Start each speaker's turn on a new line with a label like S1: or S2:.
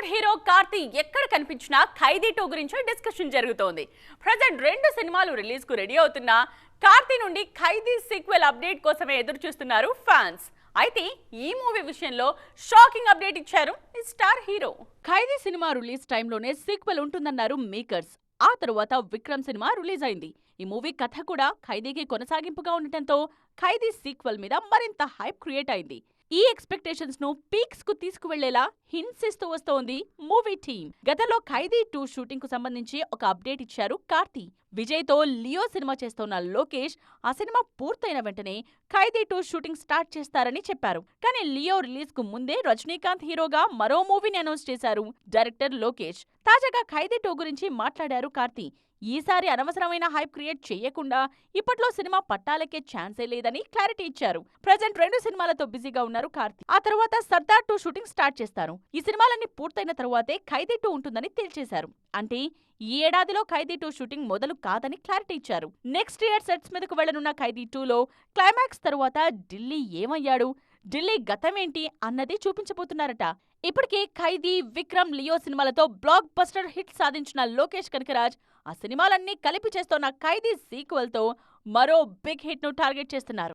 S1: Bollywood hero Karthi ఎక్కడ కనిపించినా ఖైదీ 2 గురించి డిస్కషన్ జరుగుతోంది. ప్రజెంట్ 2 సినిమాలు రిలీజ్ కు రెడీ అవుతున్నా కార్తీ నుండి ఖైదీ సీక్వెల్ అప్డేట్ కోసమే ఎదురు చూస్తున్నారు ఫ్యాన్స్. అయితే ఈ మూవీ విషయంలో షాకింగ్ అప్డేట్ ఇచ్చారు ఈ స్టార్ హీరో. ఖైదీ సినిమా రిలీజ్ టైంలోనే సీక్వెల్ ఉంటుందన్నారు మేకర్స్. ఆ తరువాత విక్రమ్ సినిమా రిలీజ్ అయింది. ఈ మూవీ కథ కూడా ఖైదీకి కొనసాగింపుగా ఉండటంతో ఖైదీ సీక్వెల్ మీద మరింత హైప్ క్రియేట్ అయింది. ఈ ఎక్స్పెక్టేషన్స్ ను పీక్స్ కు తీసుకువెళ్లేలా హింట్స్ ఇస్తూ వస్తోంది మూవీ టీమ్. గతంలో ఖైదీ 2 షూటింగ్ కు సంబంధించి ఒక అప్డేట్ ఇచ్చారు కార్తీ. విజయ్ తో లియో సినిమా చేస్తోన్న లోకేష్ ఆ సినిమా పూర్తయిన వెంటనే ఖైదీ 2 షూటింగ్ స్టార్ట్ చేస్తారని చెప్పారు. కానీ లియో రిలీజ్ కు ముందే రజనీకాంత్ హీరోగా మరో మూవీని అనౌన్స్ చేశారు డైరెక్టర్ లోకేష్. తాజాగా ఖైదీ 2 గురించి మాట్లాడారు కార్తీ. ఈసారి అనవసరమైన హైప్ క్రియేట్ చేయకుండా ఇప్పట్లో సినిమా పట్టాలకే ఛాన్సే లేదని క్లారిటీ ఇచ్చారు. ప్రజెంట్ 2 సినిమాలతో బిజీగా ఉన్నారు కార్తీ. ఆ తర్వాత సర్దార్ 2 షూటింగ్ స్టార్ట్ చేస్తారు. ఈ సినిమాలన్నీ పూర్తయిన తరువాతే ఖైదీ 2 ఉంటుందని తేల్చేశారు. అంటే ఈ ఏడాదిలో ఖైదీ 2 షూటింగ్ మొదలు కాదని క్లారిటీ ఇచ్చారు. నెక్స్ట్ ఇయర్ సెట్స్ మీదకు వెళ్లనున్న ఖైదీ 2లో క్లైమాక్స్ తరువాత ఢిల్లీ ఏమయ్యాడు, ఢిల్లీ గతమేంటి అన్నది చూపించబోతున్నారట. ఇప్పటికే ఖైదీ, విక్రమ్, లియో సినిమాలతో బ్లాక్ బస్టర్ హిట్ సాధించిన లోకేష్ కనకరాజ్ ఆ సినిమాలన్నీ కలిపి చేస్తోన్న ఖైదీ సీక్వెల్ తో మరో బిగ్ హిట్ ను టార్గెట్ చేస్తున్నారు.